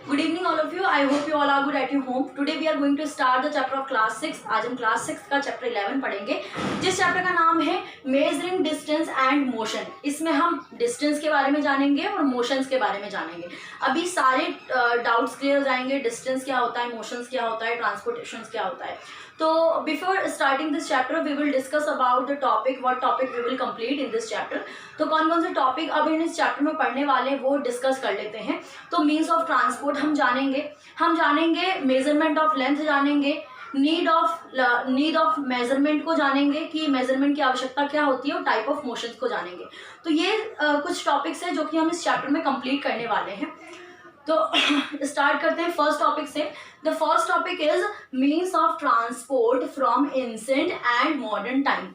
Good evening all of you. I hope you all are good at your home. Today we are going to start the chapter of class 6. आज हम class 6 का chapter 11 पढ़ेंगे, जिस chapter का नाम है measuring distance and motion. इसमें हम डिस्टेंस के बारे में जानेंगे और मोशंस के बारे में जानेंगे। अभी सारे डाउट्स क्लियर हो जाएंगे। डिस्टेंस क्या होता है, मोशंस क्या होता है, ट्रांसपोर्टेशन क्या होता है। तो before starting this chapter we will discuss about the topic, what topic we will complete in this chapter. तो कौन कौन से टॉपिक अब इन इस चैप्टर में पढ़ने वाले वो डिस्कस कर लेते हैं। तो मीन्स ऑफ ट्रांसपोर्ट हम जानेंगे मेजरमेंट ऑफ लेंथ जानेंगे, नीड ऑफ मेजरमेंट को जानेंगे कि मेजरमेंट की आवश्यकता क्या होती है, और टाइप ऑफ मोशंस को जानेंगे। तो ये कुछ टॉपिक्स हैं जो कि हम इस चैप्टर में कंप्लीट करने वाले हैं। तो स्टार्ट करते हैं फर्स्ट टॉपिक से। The first topic is means of transport from ancient and modern time.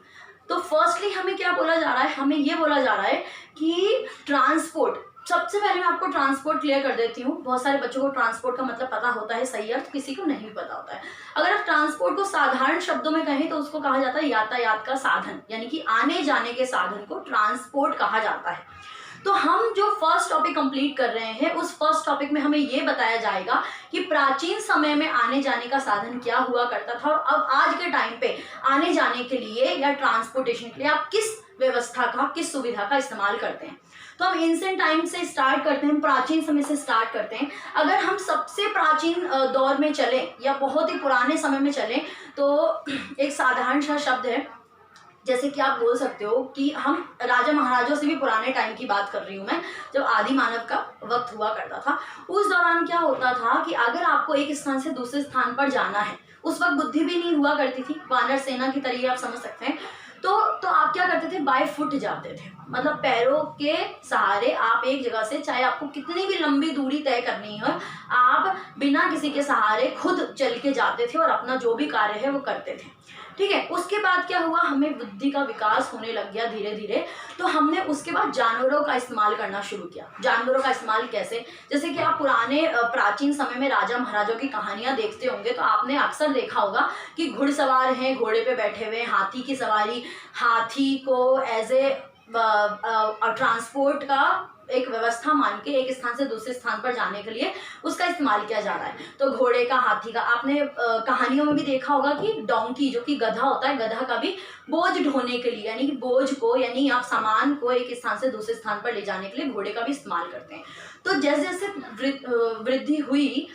तो फर्स्टली हमें क्या बोला जा रहा है, हमें ये बोला जा रहा है कि ट्रांसपोर्ट, सबसे पहले मैं आपको ट्रांसपोर्ट क्लियर कर देती हूँ। बहुत सारे बच्चों को ट्रांसपोर्ट का मतलब पता होता है, सही अर्थ, किसी को नहीं पता होता है। अगर आप ट्रांसपोर्ट को साधारण शब्दों में कहें तो उसको कहा जाता है यातायात का साधन, यानी कि आने जाने के साधन को ट्रांसपोर्ट कहा जाता है। तो हम जो फर्स्ट टॉपिक कंप्लीट कर रहे हैं, उस फर्स्ट टॉपिक में हमें ये बताया जाएगा कि प्राचीन समय में आने जाने का साधन क्या हुआ करता था, और अब आज के टाइम पे आने जाने के लिए या ट्रांसपोर्टेशन के लिए आप किस व्यवस्था का, किस सुविधा का इस्तेमाल करते हैं। तो हम एंशिएंट टाइम से स्टार्ट करते हैं, प्राचीन समय से स्टार्ट करते हैं। अगर हम सबसे प्राचीन दौर में चलें या बहुत ही पुराने समय में चलें तो एक साधारण सा शब्द है, जैसे कि आप बोल सकते हो कि हम राजा महाराजों से भी पुराने टाइम की बात कर रही हूँ मैं, जब आदि मानव का वक्त हुआ करता था। उस दौरान क्या होता था कि अगर आपको एक स्थान से दूसरे स्थान पर जाना है, उस वक्त बुद्धि भी नहीं हुआ करती थी, वानर सेना की तरह आप समझ सकते हैं। तो आप क्या करते थे, बाय फुट जाते थे, मतलब पैरों के सहारे आप एक जगह से, चाहे आपको कितनी भी लंबी दूरी तय करनी है, आप बिना किसी के सहारे खुद चल के जाते थे और अपना जो भी कार्य है वो करते थे। ठीक है। उसके बाद क्या हुआ, हमें बुद्धि का विकास होने लग गया धीरे धीरे। तो हमने उसके बाद जानवरों का इस्तेमाल करना शुरू किया। जानवरों का इस्तेमाल कैसे, जैसे कि आप पुराने प्राचीन समय में राजा महाराजों की कहानियां देखते होंगे तो आपने अक्सर देखा होगा कि घुड़सवार हैं, घोड़े पे बैठे हुए, हाथी की सवारी, हाथी को एज ए ट्रांसपोर्ट का एक व्यवस्था मान के एक स्थान से दूसरे स्थान पर जाने के लिए उसका इस्तेमाल किया जा रहा है। तो घोड़े का, हाथी का, आपने कहानियों में भी देखा होगा कि डोंकी जो कि गधा होता है, गधा का भी बोझ ढोने के लिए, यानी कि बोझ को, यानी आप सामान को एक स्थान से दूसरे स्थान पर ले जाने के लिए घोड़े का भी इस्तेमाल करते हैं। तो जैसे जैसे वृद्धि हुई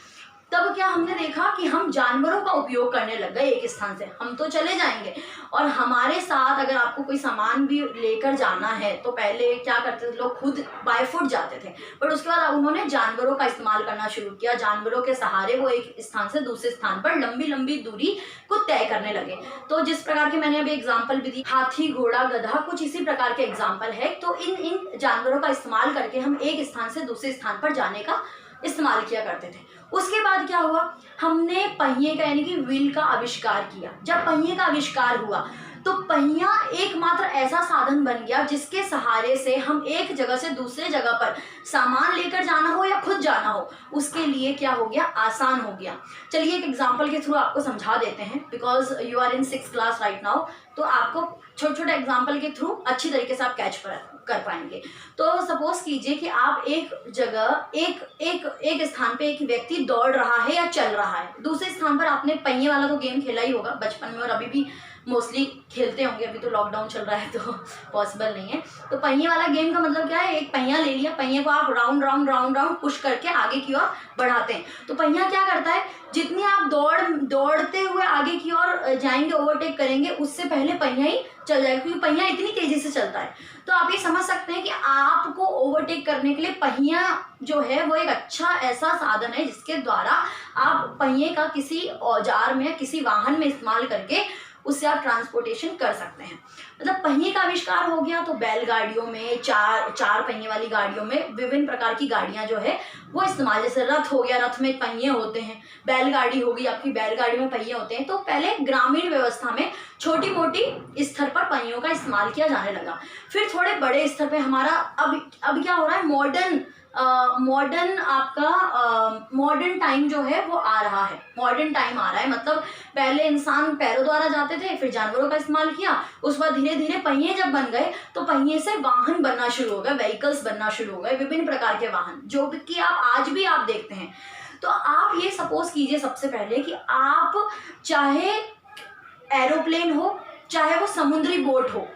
तब क्या हमने देखा कि हम जानवरों का उपयोग करने लग गए। एक स्थान से हम तो चले जाएंगे और हमारे साथ अगर आपको कोई सामान भी लेकर जाना है तो पहले क्या करते थे लोग, खुद बाय फुट जाते थे, पर उसके बाद उन्होंने जानवरों का इस्तेमाल करना शुरू किया। जानवरों के सहारे वो एक स्थान से दूसरे स्थान पर लंबी लंबी दूरी को तय करने लगे। तो जिस प्रकार के मैंने अभी एग्जाम्पल भी दी, हाथी, घोड़ा, गधा, कुछ इसी प्रकार के एग्जाम्पल है। तो इन जानवरों का इस्तेमाल करके हम एक स्थान से दूसरे स्थान पर जाने का इस्तेमाल किया करते थे। उसके बाद क्या हुआ, हमने पहिए का, यानी कि व्हील का आविष्कार किया। जब पहिए का आविष्कार हुआ तो पहिया एकमात्र ऐसा साधन बन गया जिसके सहारे से हम एक जगह से दूसरे जगह पर सामान लेकर जाना हो या खुद जाना हो, उसके लिए क्या हो गया, आसान हो गया। चलिए एक एग्जांपल के थ्रू आपको समझा देते हैं, because you are in 6th class right now. तो आपको छोटे छोटे एग्जाम्पल के थ्रू अच्छी तरीके से आप कैच कर पाएंगे। तो सपोज कीजिए कि आप एक जगह एक स्थान पे एक व्यक्ति दौड़ रहा है या चल रहा है, दूसरे स्थान पर आपने पहिए वाला तो गेम खेला ही होगा बचपन में, और अभी भी मोस्टली खेलते होंगे, अभी तो लॉकडाउन चल रहा है तो पॉसिबल नहीं है। तो पहिए वाला गेम का मतलब क्या है, एक पहिया ले लिया, पहिए को आप round round round round push करके आगे की ओर बढ़ाते हैं। तो पहिया क्या करता है, जितनी आप दौड़ते हुए आगे की ओर जाएंगे, ओवरटेक करेंगे, उससे पहले पहिया ही चल जाएगा, क्योंकि पहिया इतनी तेजी से चलता है। तो आप ये समझ सकते हैं कि आपको ओवरटेक करने के लिए पहिया जो है वो एक अच्छा ऐसा साधन है जिसके द्वारा आप पहिए का किसी औजार में, किसी वाहन में इस्तेमाल करके उससे आप ट्रांसपोर्टेशन कर सकते हैं। मतलब पहिए का आविष्कार हो गया तो बैलगाड़ियों में, चार पहिए वाली गाड़ियों में विभिन्न प्रकार की गाड़ियां जो है वो इस्तेमाल, जैसे रथ हो गया, रथ में पहिए होते हैं, बैलगाड़ी होगी आपकी, बैलगाड़ी में पहिए होते हैं। तो पहले ग्रामीण व्यवस्था में छोटी मोटी स्तर पर पहियों का इस्तेमाल किया जाने लगा। फिर थोड़े बड़े स्तर पे हमारा अब क्या हो रहा है, मॉडर्न टाइम जो है वो आ रहा है। मॉडर्न टाइम आ रहा है, मतलब पहले इंसान पैरों द्वारा जाते थे, फिर जानवरों का इस्तेमाल किया, उस बाद धीरे धीरे पहिए जब बन गए तो पहिए से वाहन बनना शुरू हो गए, व्हीकल्स बनना शुरू हो गए, विभिन्न प्रकार के वाहन जो कि आप आज भी आप देखते हैं। तो आप ये सपोज कीजिए सबसे पहले कि आप चाहे एरोप्लेन हो, चाहे वो समुद्री बोट हो,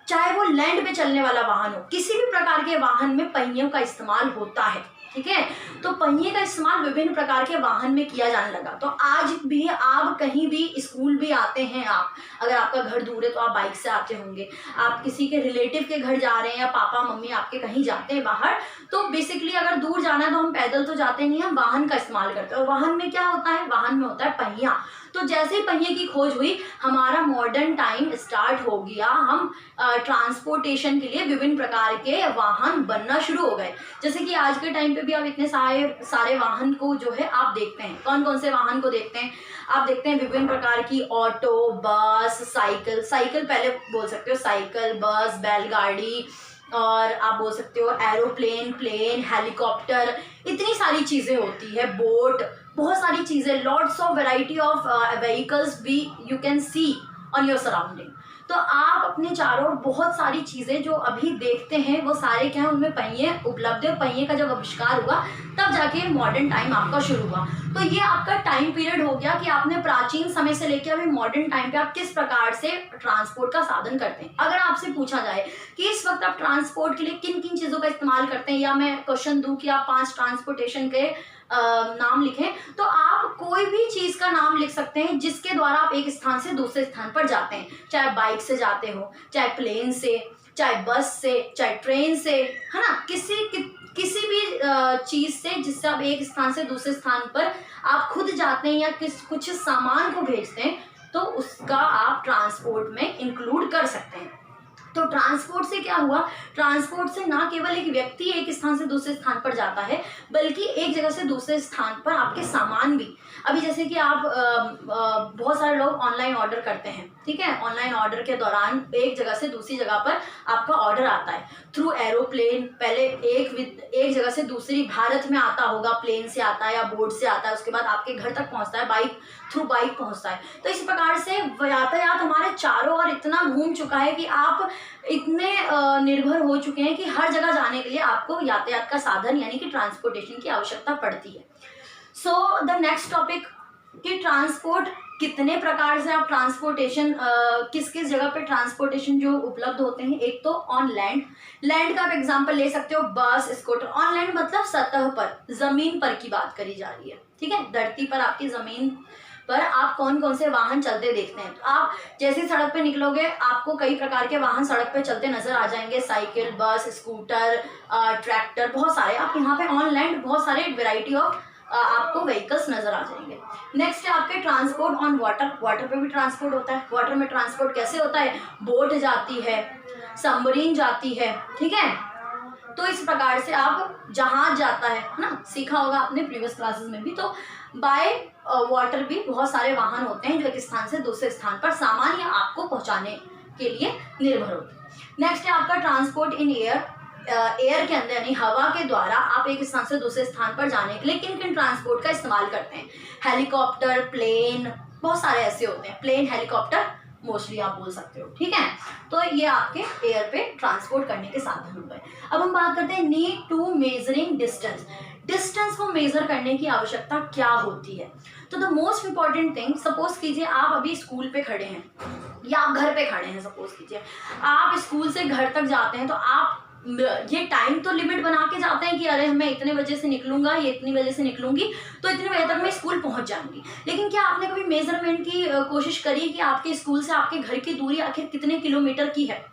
चाहे वो लैंड पे चलने वाला वाहन हो, किसी भी प्रकार के वाहन में पहियों का इस्तेमाल होता है। ठीक है, तो पहिए का इस्तेमाल विभिन्न प्रकार के वाहन में किया जाने लगा। तो आज भी आप कहीं भी स्कूल भी आते हैं, आप अगर आपका घर दूर है तो आप बाइक से आते होंगे, आप किसी के रिलेटिव के घर जा रहे हैं या पापा मम्मी आपके कहीं जाते हैं बाहर, तो बेसिकली अगर दूर जाना है तो हम पैदल तो जाते नहीं, हम वाहन का इस्तेमाल करते हैं। और वाहन में क्या होता है, वाहन में होता है पहिया। तो जैसे ही पहिए की खोज हुई, हमारा मॉडर्न टाइम स्टार्ट हो गया। हम ट्रांसपोर्टेशन के लिए विभिन्न प्रकार के वाहन बनना शुरू हो गए। जैसे कि आज के टाइम पे भी आप इतने सारे वाहन को जो है आप देखते हैं। कौन कौन से वाहन को देखते हैं आप? देखते हैं विभिन्न प्रकार की ऑटो, बस, साइकिल पहले बोल सकते हो, साइकिल, बस, बैलगाड़ी, और आप बोल सकते हो एरोप्लेन, प्लेन, हेलीकॉप्टर, इतनी सारी चीज़ें होती है, बोट, बहुत सारी चीज़ें, lots of variety of vehicles भी you can see on your surrounding. तो आप अपने चारों ओर बहुत सारी चीज़ें जो अभी देखते हैं वो सारे क्या है, उनमें पहिए उपलब्ध है। पहिए का जब आविष्कार हुआ तब जाके मॉडर्न टाइम आपका शुरू हुआ। तो ये आपका टाइम पीरियड हो गया कि आपने प्राचीन समय से लेकर अभी मॉडर्न टाइम पे आप किस प्रकार से ट्रांसपोर्ट का साधन करते हैं। अगर आपसे पूछा जाए कि इस वक्त आप ट्रांसपोर्ट के लिए किन किन चीज़ों का इस्तेमाल करते हैं, या मैं क्वेश्चन दूं कि आप 5 ट्रांसपोर्टेशन के नाम लिखें, तो आप कोई भी चीज़ का नाम लिख सकते हैं जिसके द्वारा आप एक स्थान से दूसरे स्थान पर जाते हैं। चाहे बाइक से जाते हो, चाहे प्लेन से, चाहे बस से, चाहे ट्रेन से, है ना, किसी भी चीज़ से जिससे आप एक स्थान से दूसरे स्थान पर आप खुद जाते हैं या कुछ सामान को भेजते हैं, तो उसका आप ट्रांसपोर्ट में इंक्लूड कर सकते हैं। तो ट्रांसपोर्ट से क्या हुआ, ट्रांसपोर्ट से ना केवल एक व्यक्ति एक स्थान से दूसरे स्थान पर जाता है, बल्कि एक जगह से दूसरे स्थान पर आपके सामान भी। अभी जैसे कि आप बहुत सारे लोग ऑनलाइन ऑर्डर करते हैं, ठीक है, ऑनलाइन ऑर्डर के दौरान एक जगह से दूसरी जगह पर आपका ऑर्डर आता है थ्रू एरोप्लेन। पहले एक जगह से दूसरी भारत में आता होगा, प्लेन से आता है या बोट से आता है, उसके बाद आपके घर तक पहुंचता है, थ्रू बाइक पहुंचता है। तो इस प्रकार से यातायात हमारे चारों ओर इतना घूम चुका है कि आप इतने निर्भर हो चुके हैं कि हर जगह जाने के लिए आपको यातायात का साधन यानी कि ट्रांसपोर्टेशन की आवश्यकता पड़ती है। सो द नेक्स्ट टॉपिक कि ट्रांसपोर्ट कितने प्रकार से आप ट्रांसपोर्टेशन किस किस जगह पे ट्रांसपोर्टेशन जो उपलब्ध होते हैं। एक तो ऑन लैंड का आप एग्जांपल ले सकते हो, बस, स्कूटर। ऑन लैंड मतलब सतह पर, जमीन पर की बात करी जा रही है, ठीक है, धरती पर आपकी जमीन पर आप कौन कौन से वाहन चलते देखते हैं। तो आप जैसे सड़क पे निकलोगे आपको कई प्रकार के वाहन सड़क पे चलते नजर आ जाएंगे, साइकिल, बस, स्कूटर, ट्रैक्टर, बहुत सारे। आप यहाँ पे ऑन लैंड बहुत सारे वेराइटी ऑफ आपको व्हीकल्स नजर आ जाएंगे। नेक्स्ट है आपके ट्रांसपोर्ट ऑन वाटर पे भी ट्रांसपोर्ट होता है। वाटर में ट्रांसपोर्ट कैसे होता है, बोट जाती है, सबमरीन जाती है, ठीक है। तो इस प्रकार से आप जहाज जाता है ना, सीखा होगा आपने प्रीवियस क्लासेस में भी। तो बाय वाटर भी बहुत सारे वाहन होते हैं जो एक स्थान से दूसरे स्थान पर सामान या आपको पहुंचाने के लिए निर्भर होते हैं। नेक्स्ट है आपका ट्रांसपोर्ट इन एयर के अंदर यानी हवा के द्वारा आप एक स्थान से दूसरे स्थान पर जाने के लिए किन किन ट्रांसपोर्ट का इस्तेमाल करते हैं। हेलीकॉप्टर, प्लेन, बहुत सारे ऐसे होते हैं, प्लेन, हेलीकॉप्टर मोस्टली आप बोल सकते हो, ठीक है। तो ये आपके एयर पे ट्रांसपोर्ट करने के साधन हो गए। अब हम बात करते हैं नीड टू मेजरिंग डिस्टेंस को मेजर करने की आवश्यकता क्या होती है। तो the most important thing, suppose कीजिए आप अभी स्कूल पे खड़े हैं या आप घर पे खड़े हैं, सपोज कीजिए आप स्कूल से घर तक जाते हैं, तो आप ये टाइम तो लिमिट बना के जाते हैं कि अरे मैं इतने बजे से निकलूंगा, ये इतनी बजे से निकलूंगी, तो इतने बजे तक मैं स्कूल पहुंच जाऊंगी। लेकिन क्या आपने कभी मेजरमेंट की कोशिश करी कि आपके स्कूल से आपके घर की दूरी आखिर कितने किलोमीटर की है,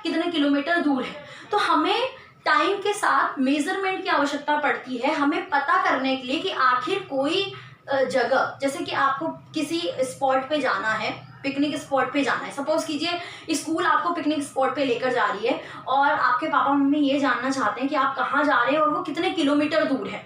कितने किलोमीटर दूर है। तो हमें टाइम के साथ मेजरमेंट की आवश्यकता पड़ती है, हमें पता करने के लिए कि आखिर कोई जगह, जैसे कि आपको किसी स्पॉट पे जाना है, पिकनिक स्पॉट पे जाना है, सपोज कीजिए स्कूल आपको पिकनिक स्पॉट पे लेकर जा रही है और आपके पापा मम्मी ये जानना चाहते हैं कि आप कहाँ जा रहे हैं और वो कितने किलोमीटर दूर है।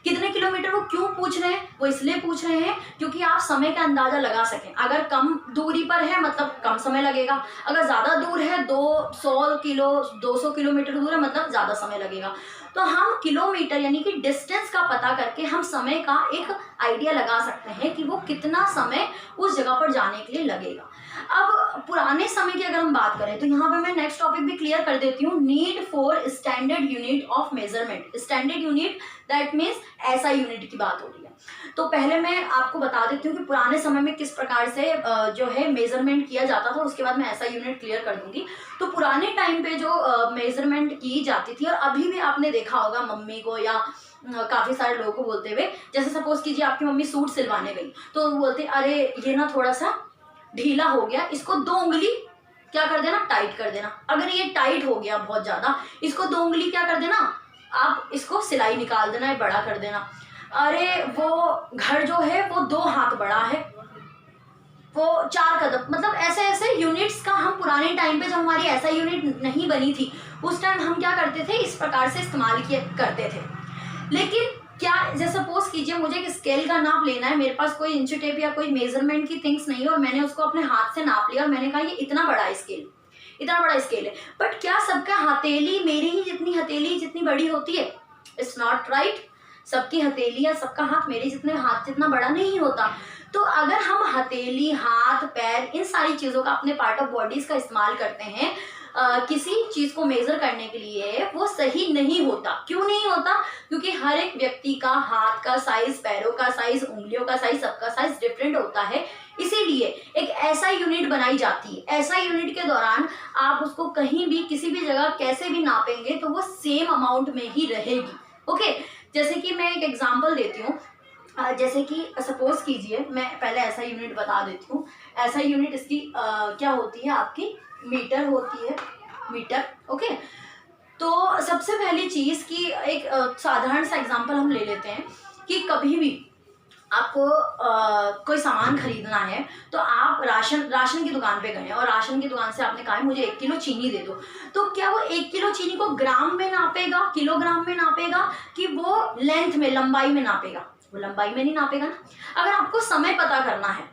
कितने किलोमीटर वो क्यों पूछ रहे हैं, वो इसलिए पूछ रहे हैं क्योंकि आप समय का अंदाजा लगा सकें। अगर कम दूरी पर है मतलब कम समय लगेगा, अगर ज़्यादा दूर है 200 किलोमीटर दूर है मतलब ज़्यादा समय लगेगा। तो हम किलोमीटर यानी कि डिस्टेंस का पता करके हम समय का एक आइडिया लगा सकते हैं कि वो कितना समय उस जगह पर जाने के लिए लगेगा। अब पुराने समय की अगर हम बात करें तो यहाँ पे मैं नेक्स्ट टॉपिक भी क्लियर कर देती हूँ, need for standard unit of measurement. Standard unit that means ऐसा यूनिट की बात हो रही है। तो पहले मैं आपको बता देती हूँ कि पुराने समय में किस प्रकार से जो है मेजरमेंट किया जाता था, उसके बाद मैं ऐसा यूनिट क्लियर कर दूंगी। तो पुराने टाइम पे जो मेजरमेंट की जाती थी, और अभी भी आपने देखा होगा मम्मी को या काफ़ी सारे लोगों को बोलते हुए, जैसे सपोज कीजिए आपकी मम्मी सूट सिलवाने गई तो वो बोलते अरे ये ना थोड़ा सा ढीला हो गया, इसको 2 उंगली क्या कर देना, टाइट कर देना। अगर ये टाइट हो गया बहुत ज़्यादा, इसको 2 उंगली क्या कर देना, आप इसको सिलाई निकाल देना या बड़ा कर देना। अरे वो घर जो है वो 2 हाथ बड़ा है, वो 4 कदम, मतलब ऐसे ऐसे यूनिट्स का हम पुराने टाइम पे जब हमारी ऐसा यूनिट नहीं बनी थी उस टाइम हम क्या करते थे, इस प्रकार से इस्तेमाल किया करते थे। लेकिन क्या, जैसे सपोज कीजिए मुझे एक स्केल का नाप लेना है, मेरे पास कोई इंची टेप या कोई मेजरमेंट की थिंग्स नहीं है और मैंने उसको अपने हाथ से नाप लिया और मैंने कहा ये इतना बड़ा स्केल, इतना बड़ा स्केल है, बट क्या सबका हथेली मेरी ही जितनी हथेली जितनी बड़ी होती है? It's not right. सबकी हथेली या सबका हाथ मेरे जितने हाथ जितना बड़ा नहीं होता। तो अगर हम हथेली, हाथ, पैर, इन सारी चीज़ों का अपने पार्ट ऑफ बॉडीज का इस्तेमाल करते हैं किसी चीज़ को मेज़र करने के लिए, वो सही नहीं होता। क्यों नहीं होता? क्योंकि हर एक व्यक्ति का हाथ का साइज, पैरों का साइज, उंगलियों का साइज, सबका साइज डिफरेंट होता है। इसीलिए एक ऐसा यूनिट बनाई जाती है, ऐसा यूनिट के दौरान आप उसको कहीं भी किसी भी जगह कैसे भी नापेंगे तो वो सेम अमाउंट में ही रहेगी। ओके, जैसे कि मैं एक एग्जांपल देती हूँ। जैसे कि सपोज कीजिए, मैं पहले ऐसा यूनिट बता देती हूँ। ऐसा यूनिट इसकी क्या होती है, आपकी मीटर होती है, मीटर। ओके, तो सबसे पहली चीज़ की एक साधारण सा एग्जांपल हम ले लेते हैं कि कभी भी आपको कोई सामान खरीदना है तो आप राशन की दुकान पे गए और राशन की दुकान से आपने कहा मुझे 1 किलो चीनी दे दो। तो क्या वो 1 किलो चीनी को ग्राम में नापेगा, किलोग्राम में नापेगा, कि वो लेंथ में, लंबाई में नापेगा? वो लंबाई में नहीं नापेगा ना। अगर आपको समय पता करना है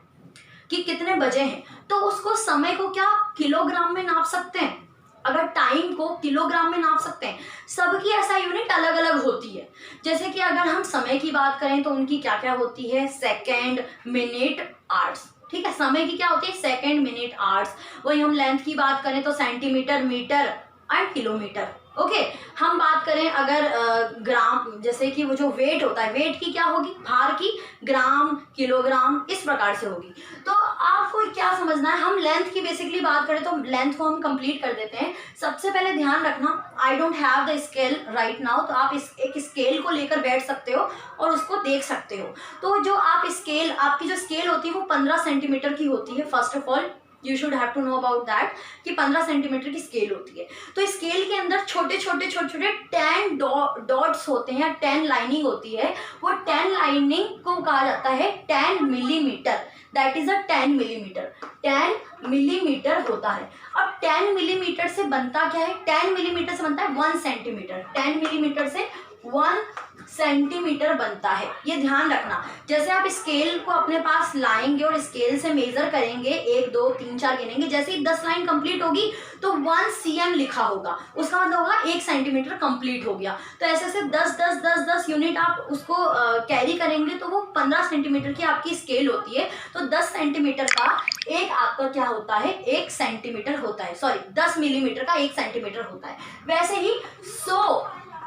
कि कितने बजे हैं तो उसको, समय को क्या किलोग्राम में नाप सकते हैं, अगर टाइम को किलोग्राम में नाप सकते हैं। सबकी ऐसा यूनिट अलग अलग होती है। जैसे कि अगर हम समय की बात करें तो उनकी क्या क्या होती है, सेकेंड, मिनट, आवर्स। ठीक है, समय की क्या होती है, सेकेंड, मिनट, आवर्स। वही हम लेंथ की बात करें तो centimetre, metre and kilometre. Okay, हम बात करें अगर ग्राम, जैसे कि वो जो वेट होता है, वेट की क्या होगी, भार की, ग्राम, किलोग्राम, इस प्रकार से होगी। तो आपको क्या समझना है, हम लेंथ की बेसिकली बात करें तो लेंथ को हम कंप्लीट कर देते हैं। सबसे पहले ध्यान रखना, I don't have the scale right now, तो आप एक स्केल को लेकर बैठ सकते हो और उसको देख सकते हो। तो जो आप स्केल, आपकी जो स्केल होती है वो 15 सेंटीमीटर की होती है। First of all you should have to know about that कि 15 सेंटीमीटर की स्केल होती है। तो स्केल के अंदर छोटे छोटे 10 डॉट्स होते हैं, 10 लाइनिंग होती है। वो 10 लाइनिंग को कहा जाता है 10 millimetre, that is a 10 millimetre. 10 millimetre होता है। अब 10 मिलीमीटर से बनता क्या है, 10 मिलीमीटर से बनता है 1 सेंटीमीटर। 10 मिलीमीटर से 1 सेंटीमीटर बनता है, ये ध्यान रखना। जैसे आप स्केल को अपने पास लाएंगे और स्केल से मेजर करेंगे, 1 2 3 4 गिनेंगे, जैसे ही 10 लाइन कंप्लीट होगी तो 1 cm लिखा होगा, उसका मतलब होगा 1 सेंटीमीटर कंप्लीट हो गया। तो ऐसे ऐसे 10 यूनिट आप उसको कैरी करेंगे तो वो 15 सेंटीमीटर की आपकी स्केल होती है। तो 10 सेंटीमीटर का एक आपका क्या होता है, 1 सेंटीमीटर होता है, सॉरी 10 मिलीमीटर का 1 सेंटीमीटर होता है। वैसे ही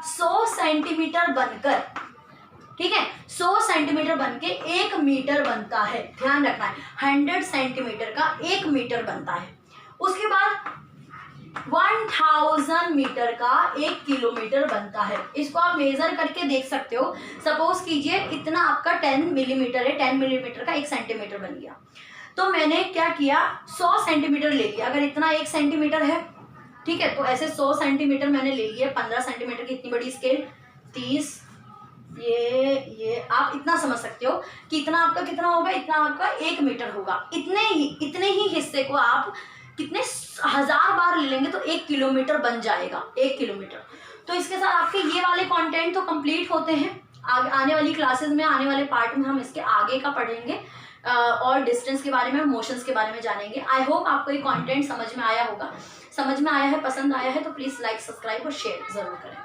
100 सेंटीमीटर बनकर, ठीक है, 100 सेंटीमीटर बनके 1 मीटर बनता है। ध्यान रखना है, 100 सेंटीमीटर का 1 मीटर बनता है। उसके बाद 1000 मीटर का 1 किलोमीटर बनता है। इसको आप मेजर करके देख सकते हो। सपोज कीजिए इतना आपका 10 मिलीमीटर है, 10 मिलीमीटर का 1 सेंटीमीटर बन गया। तो मैंने क्या किया, 100 सेंटीमीटर ले लिया। अगर इतना 1 सेंटीमीटर है, ठीक है, तो ऐसे 100 सेंटीमीटर मैंने ले लिया। 15 सेंटीमीटर की इतनी बड़ी स्केल, 30, ये आप इतना समझ सकते हो कि इतना आपका कितना होगा, इतना आपका 1 मीटर होगा। इतने ही हिस्से को आप कितने 1000 बार ले लेंगे तो 1 किलोमीटर बन जाएगा, 1 किलोमीटर। तो इसके साथ आपके ये वाले कंटेंट तो कंप्लीट होते हैं। आने वाली क्लासेस में, आने वाले पार्ट में हम इसके आगे का पढ़ेंगे और डिस्टेंस के बारे में, मोशंस के बारे में जानेंगे। आई होप आपको ये कंटेंट समझ में आया होगा। समझ में आया है, पसंद आया है तो प्लीज़ लाइक, सब्सक्राइब और शेयर ज़रूर करें।